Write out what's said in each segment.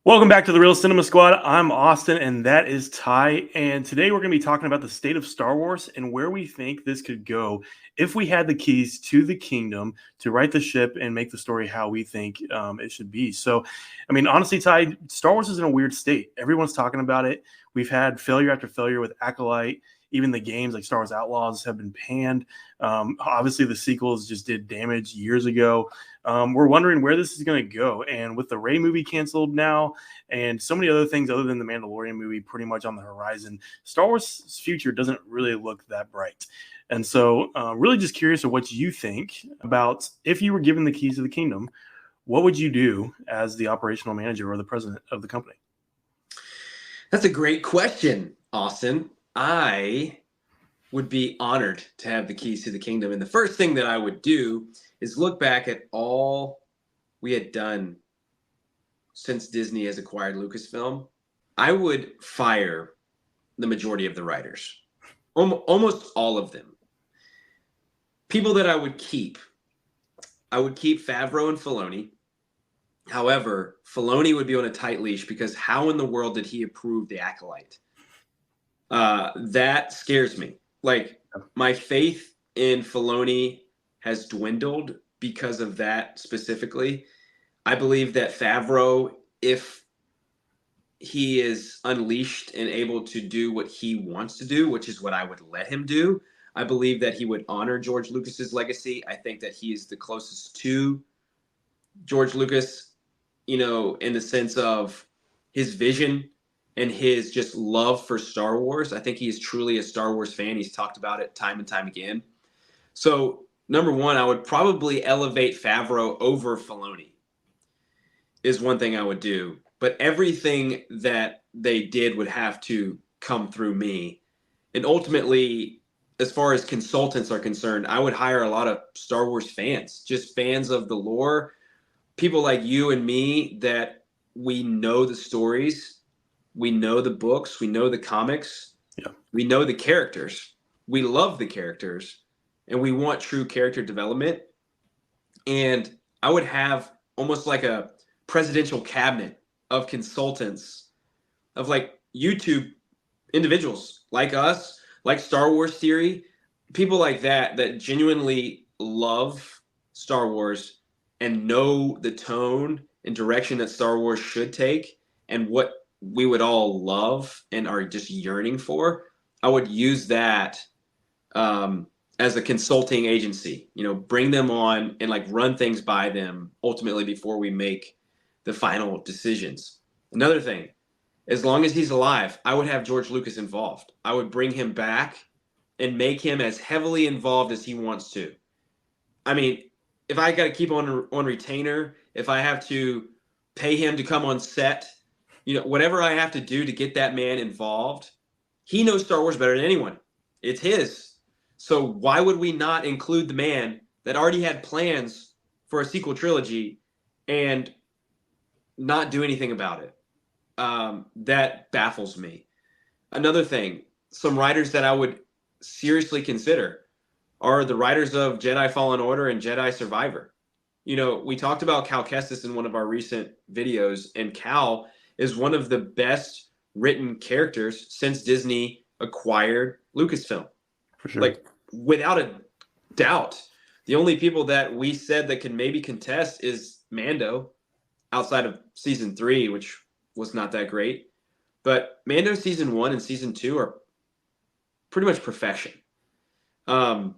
Welcome back to the Real Cinema Squad. I'm Austin, and that is Ty. And today we're going to be talking about the state of Star Wars and where we think this could go if we had the keys to the kingdom to right the ship and make the story how we think it should be. So, I mean, honestly, Ty, Star Wars is in a weird state. Everyone's talking about it. We've had failure after failure with Acolyte. Even the games like Star Wars Outlaws have been panned. Obviously, the sequels just did damage years ago. We're wondering where this is going to go. And with the Rey movie canceled now and so many other things other than the Mandalorian movie pretty much on the horizon, Star Wars' future doesn't really look that bright. And so really just curious of what you think about if you were given the keys to the kingdom, what would you do as the operational manager or the president of the company? That's a great question, Austin. I would be honored to have the keys to the kingdom. And the first thing that I would do is look back at all we had done since Disney has acquired Lucasfilm. I would fire the majority of the writers, almost all of them. People that I would keep Favreau and Filoni. However, Filoni would be on a tight leash because how in the world did he approve The Acolyte? That scares me. Like, my faith in Filoni has dwindled because of that specifically. I believe that Favreau, if he is unleashed and able to do what he wants to do, which is what I would let him do, I believe that he would honor George Lucas's legacy. I think that he is the closest to George Lucas, in the sense of his vision and his just love for Star Wars. I think he is truly a Star Wars fan. He's talked about it time and time again. So, number one, I would probably elevate Favreau over Filoni is one thing I would do. But everything that they did would have to come through me. And ultimately, as far as consultants are concerned, I would hire a lot of Star Wars fans, just fans of the lore, people like you and me that we know the stories, we know the books, we know the comics, we know the characters, we love the characters, and we want true character development. And I would have almost like a presidential cabinet of consultants, of like YouTube individuals like us, like Star Wars Theory, people like that genuinely love Star Wars and know the tone and direction that Star Wars should take and what we would all love and are just yearning for. I would use that as a consulting agency, bring them on and like run things by them ultimately before we make the final decisions. Another thing, as long as he's alive, I would have George Lucas involved. I would bring him back and make him as heavily involved as he wants to. I mean, if I got to keep on retainer, if I have to pay him to come on set, whatever I have to do to get that man involved, he knows Star Wars better than anyone. It's his. So why would we not include the man that already had plans for a sequel trilogy and not do anything about it? That baffles me. Another thing, some writers that I would seriously consider are the writers of Jedi Fallen Order and Jedi Survivor. We talked about Cal Kestis in one of our recent videos, and Cal is one of the best written characters since Disney acquired Lucasfilm. For sure. Like, without a doubt. The only people that we said that can maybe contest is Mando, outside of season 3, which was not that great. But Mando season 1 and season 2 are pretty much perfection. All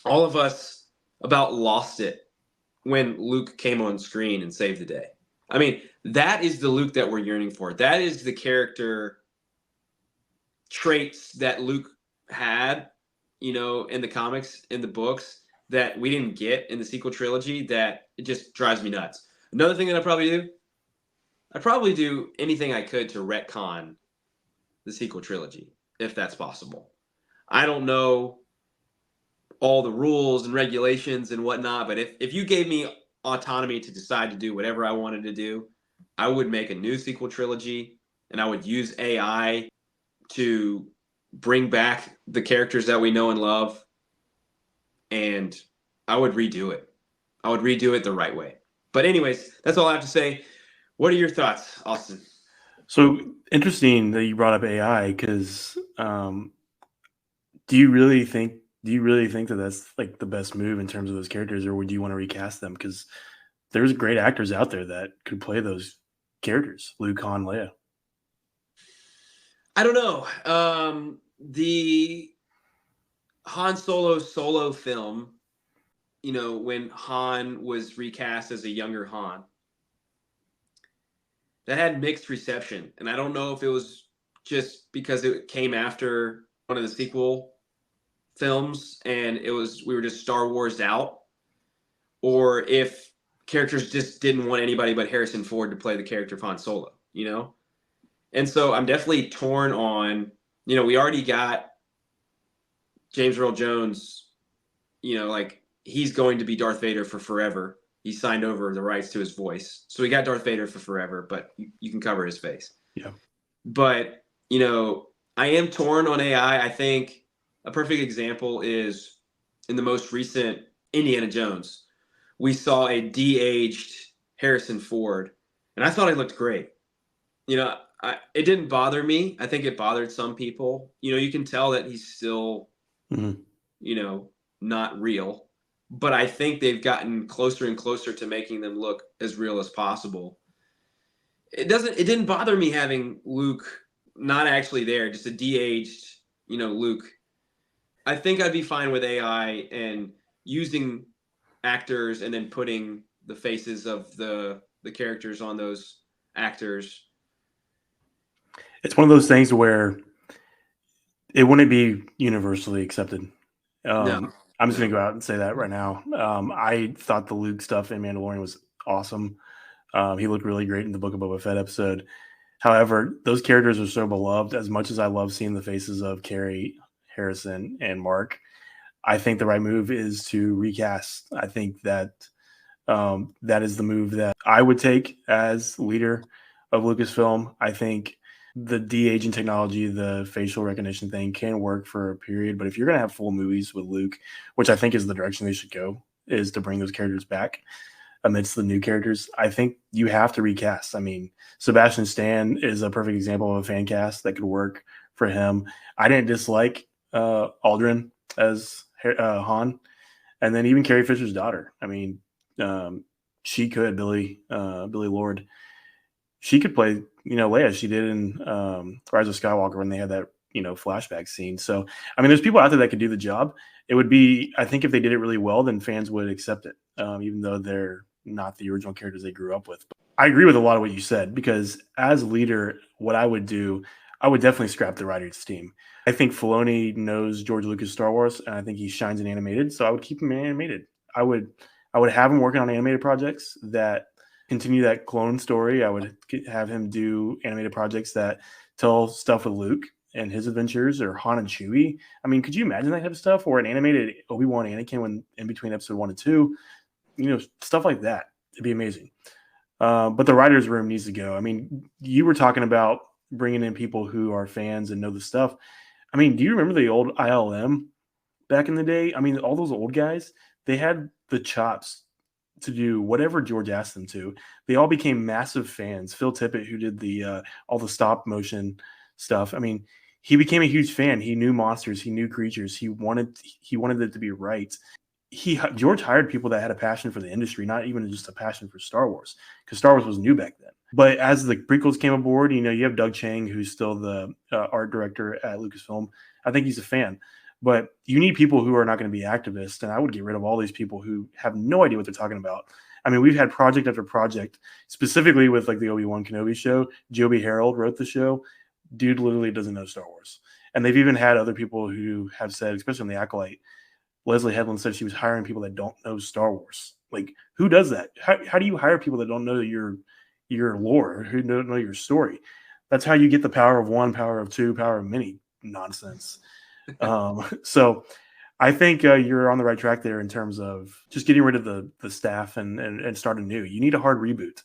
of us about lost it when Luke came on screen and saved the day. I mean, that is the Luke that we're yearning for. That is the character traits that Luke had, in the comics, in the books, that we didn't get in the sequel trilogy, that it just drives me nuts. Another thing that I'd probably do anything I could to retcon the sequel trilogy, if that's possible. I don't know all the rules and regulations and whatnot, but if you gave me autonomy to decide to do whatever I wanted to do, I would make a new sequel trilogy, and I would use AI to bring back the characters that we know and love, and I would redo it. I would redo it the right way. But anyways, that's all I have to say. What are your thoughts, Austin? So interesting that you brought up AI because do you really think that that's like the best move in terms of those characters, or would you want to recast them? Because there's great actors out there that could play those characters, Luke, Han, Leia. I don't know. The Han solo film, when Han was recast as a younger Han, that had mixed reception. And I don't know if it was just because it came after one of the sequel films and we were just Star Wars out, or if characters just didn't want anybody but Harrison Ford to play the character of Han Solo, And so I'm definitely torn on, we already got James Earl Jones, like he's going to be Darth Vader for forever. He signed over the rights to his voice. So we got Darth Vader for forever, but you can cover his face. Yeah. But, I am torn on AI. I think a perfect example is in the most recent Indiana Jones. We saw a de-aged Harrison Ford, and I thought he looked great. It didn't bother me. I think it bothered some people. You can tell that he's still, not real. But I think they've gotten closer and closer to making them look as real as possible. It didn't bother me having Luke not actually there, just a de-aged, Luke. I think I'd be fine with AI and using actors and then putting the faces of the characters on those actors. It's one of those things where it wouldn't be universally accepted. No. I'm just going to go out and say that right now. I thought the Luke stuff in Mandalorian was awesome. He looked really great in the Book of Boba Fett episode. However, those characters are so beloved. As much as I love seeing the faces of Carrie, Harrison, and Mark, I think the right move is to recast. I think that that is the move that I would take as leader of Lucasfilm. I think the de-aging technology, the facial recognition thing can work for a period, but if you're going to have full movies with Luke, which I think is the direction they should go, is to bring those characters back amidst the new characters, I think you have to recast. I mean, Sebastian Stan is a perfect example of a fan cast that could work for him. I didn't dislike Aldrin as Han, and then even Carrie Fisher's daughter. I mean, she could, Billy Lord. She could play, Leia. She did in Rise of Skywalker when they had that, flashback scene. So, I mean, there's people out there that could do the job. It would be, I think if they did it really well, then fans would accept it, even though they're not the original characters they grew up with. But I agree with a lot of what you said, because as leader, what I would do, I would definitely scrap the writers team. I think Filoni knows George Lucas' Star Wars, and I think he shines in animated, so I would keep him in animated. I would have him working on animated projects that continue that clone story. I would have him do animated projects that tell stuff with Luke and his adventures, or Han and Chewie. I mean, could you imagine that type of stuff? Or an animated Obi-Wan Anakin when in between episode 1 and 2, stuff like that. It'd be amazing. But the writer's room needs to go. I mean, you were talking about bringing in people who are fans and know the stuff. I mean, do you remember the old ILM back in the day? I mean, all those old guys, they had the chops to do whatever George asked them to. They all became massive fans. Phil Tippett, who did the all the stop motion stuff, I mean, he became a huge fan. He knew monsters, he knew creatures. He wanted it to be right. George hired people that had a passion for the industry, not even just a passion for Star Wars, because Star Wars was new back then. But as the prequels came aboard, you have Doug Chiang, who's still the art director at Lucasfilm. I think he's a fan. But you need people who are not going to be activists, and I would get rid of all these people who have no idea what they're talking about. I mean, we've had project after project, specifically with like the Obi-Wan Kenobi show. Joby Harold wrote the show. Dude literally doesn't know Star Wars. And they've even had other people who have said, especially on The Acolyte, Leslie Headland said she was hiring people that don't know Star Wars. Like, who does that? How do you hire people that don't know your lore, who don't know your story? That's how you get the power of one, power of two, power of many nonsense. So I think you're on the right track there in terms of just getting rid of the staff and starting new. You need a hard reboot.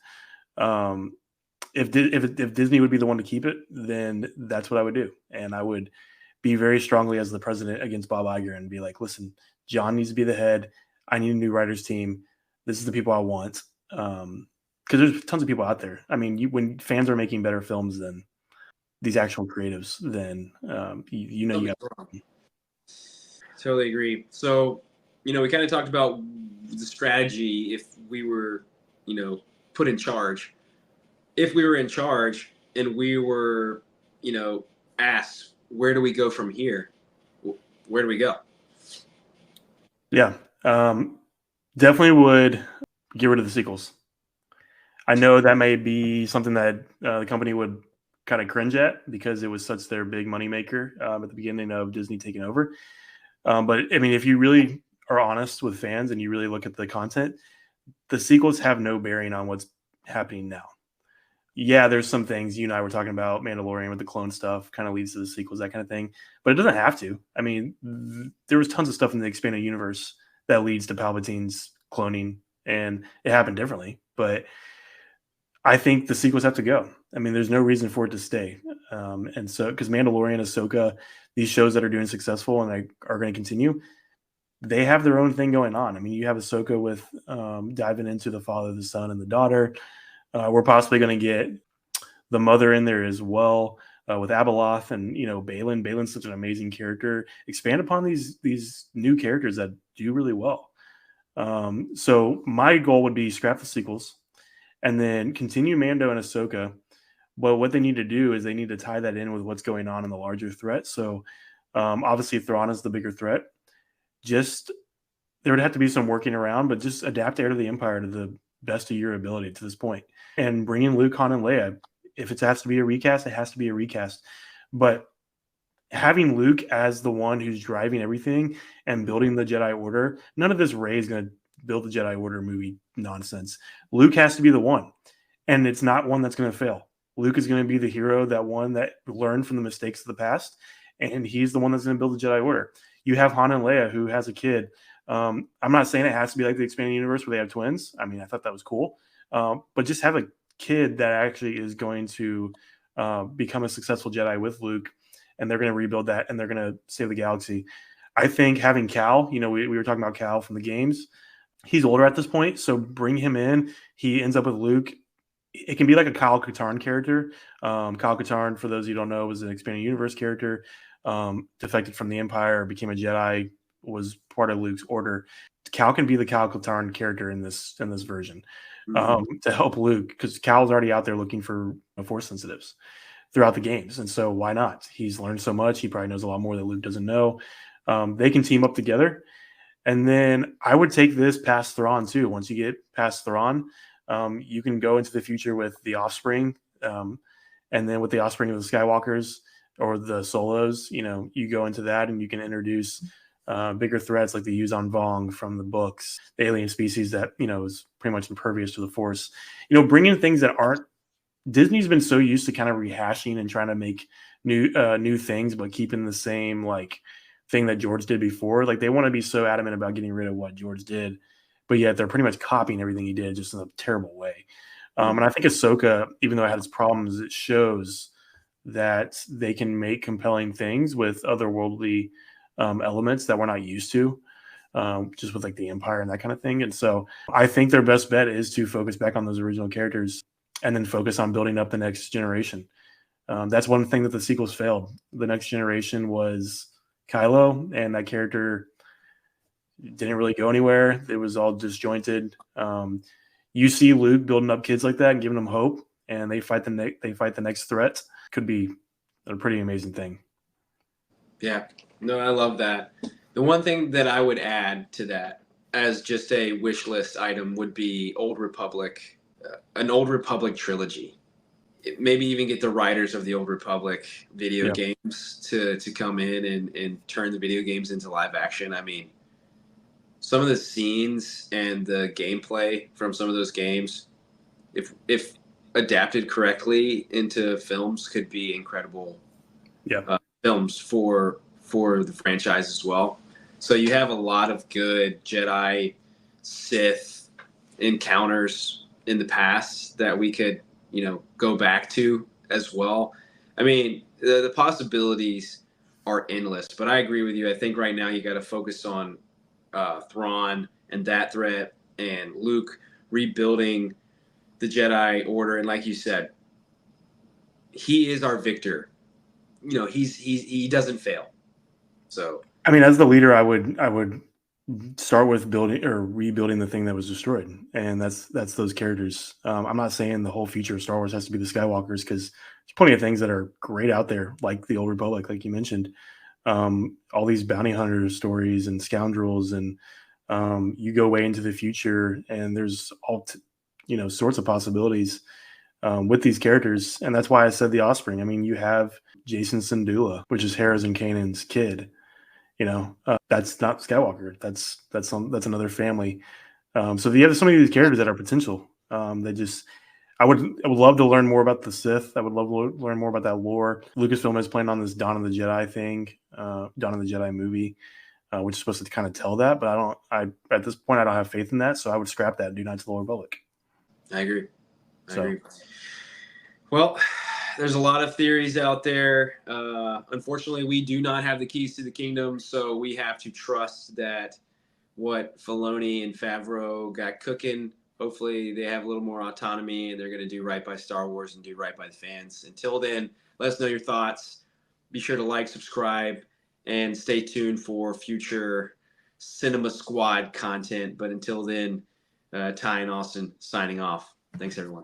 If Disney would be the one to keep it, then that's what I would do. And I would be very strongly as the president against Bob Iger and be like, listen, John needs to be the head. I need a new writers team. This is the people I want. because there's tons of people out there. I mean, when fans are making better films than these actual creatives, then you got. Totally agree. So, we kind of talked about the strategy if we were, put in charge. If we were in charge and we were, asked, where do we go from here? Where do we go? Yeah, definitely would get rid of the sequels. I know that may be something that the company would kind of cringe at because it was such their big moneymaker at the beginning of Disney taking over. But I mean, if you really are honest with fans and you really look at the content, the sequels have no bearing on what's happening now. Yeah, there's some things you and I were talking about Mandalorian with the clone stuff kind of leads to the sequels, that kind of thing, but it doesn't have to. I mean, there was tons of stuff in the expanded universe that leads to Palpatine's cloning, and it happened differently. But I think the sequels have to go. I mean, there's no reason for it to stay. And so, because Mandalorian, Ahsoka, these shows that are doing successful and are going to continue, they have their own thing going on. I mean, you have Ahsoka with diving into the father, the son, and the daughter. We're possibly going to get the mother in there as well with Abeloth and Balin. Balin's such an amazing character. Expand upon these new characters that do really well. So my goal would be scrap the sequels and then continue Mando and Ahsoka. But what they need to do is they need to tie that in with what's going on in the larger threat. So obviously Thrawn is the bigger threat. Just there would have to be some working around, but just adapt Heir to the Empire to the best of your ability to this point. And bring in Luke, Han, and Leia. If it has to be a recast, it has to be a recast. But having Luke as the one who's driving everything and building the Jedi Order, none of this Rey is going to build the Jedi Order movie nonsense. Luke has to be the one. And it's not one that's going to fail. Luke is going to be the hero, that one that learned from the mistakes of the past. And he's the one that's going to build the Jedi Order. You have Han and Leia, who has a kid. I'm not saying it has to be like the expanded universe where they have twins. I mean, I thought that was cool. But just have a kid that actually is going to become a successful Jedi with Luke, and they're going to rebuild that, and they're going to save the galaxy. I think having Cal, we were talking about Cal from the games. He's older at this point, so bring him in. He ends up with Luke. It can be like a Kyle Katarn character. Kyle Katarn, for those of you who don't know, was an expanded universe character. Defected from the Empire, became a Jedi, was part of Luke's order. Cal can be the Kyle Katarn character in this version to help Luke, because Cal's already out there looking for Force sensitives throughout the games, and so why not? He's learned so much. He probably knows a lot more that Luke doesn't know. They can team up together, and then I would take this past Thrawn too. Once you get past Thrawn, you can go into the future with the Offspring, and then with the Offspring of the Skywalkers or the Solos, you go into that and you can introduce bigger threats like the Yuzan Vong from the books, the alien species that is pretty much impervious to the Force. Bring in things that aren't. Disney's been so used to kind of rehashing and trying to make new things, but keeping the same thing that George did before. Like they want to be so adamant about getting rid of what George did, but yet they're pretty much copying everything he did, just in a terrible way. And I think Ahsoka, even though it had its problems, it shows that they can make compelling things with otherworldly elements that we're not used to, just with like the Empire and that kind of thing. And so I think their best bet is to focus back on those original characters and then focus on building up the next generation. That's one thing that the sequels failed. The next generation was Kylo, and that character didn't really go anywhere. It was all disjointed. You see Luke building up kids like that and giving them hope, and they fight the next threat. Could be a pretty amazing thing. Yeah, no, I love that. The one thing that I would add to that as just a wish list item would be Old Republic, an Old Republic trilogy. Maybe even get the writers of the Old Republic video games to come in and turn the video games into live action. I mean, some of the scenes and the gameplay from some of those games, if adapted correctly into films, could be incredible films for the franchise as well. So you have a lot of good Jedi Sith encounters in the past that we could go back to as well. I mean, the possibilities are endless, but I agree with you. I think right now you got to focus on Thrawn and that threat, and Luke rebuilding the Jedi Order, and like you said, he is our victor. You know, he doesn't fail. So I mean, as the leader, I would start with building or rebuilding the thing that was destroyed, and that's those characters. I'm not saying the whole future of Star Wars has to be the Skywalkers, because there's plenty of things that are great out there, like the Old Republic, like you mentioned. All these bounty hunter stories and scoundrels, and you go way into the future, and there's sorts of possibilities with these characters, and that's why I said the Offspring. I mean, you have Jason Syndulla, which is Harrison Kanan's kid. That's not Skywalker. That's another family. So you have some of these characters that are potential. They just I would love to learn more about the Sith. I would love to learn more about that lore. Lucasfilm is playing on this Dawn of the Jedi thing, Dawn of the Jedi movie, which is supposed to kind of tell that. But at this point I don't have faith in that, so I would scrap that. Do Knights of the Old Republic. I agree. I So agree. Well, there's a lot of theories out there. Unfortunately, we do not have the keys to the kingdom, so we have to trust that what Filoni and Favreau got cooking. Hopefully, they have a little more autonomy and they're going to do right by Star Wars and do right by the fans. Until then, let us know your thoughts. Be sure to like, subscribe, and stay tuned for future Cinema Squad content. But until then, Ty and Austin signing off. Thanks, everyone.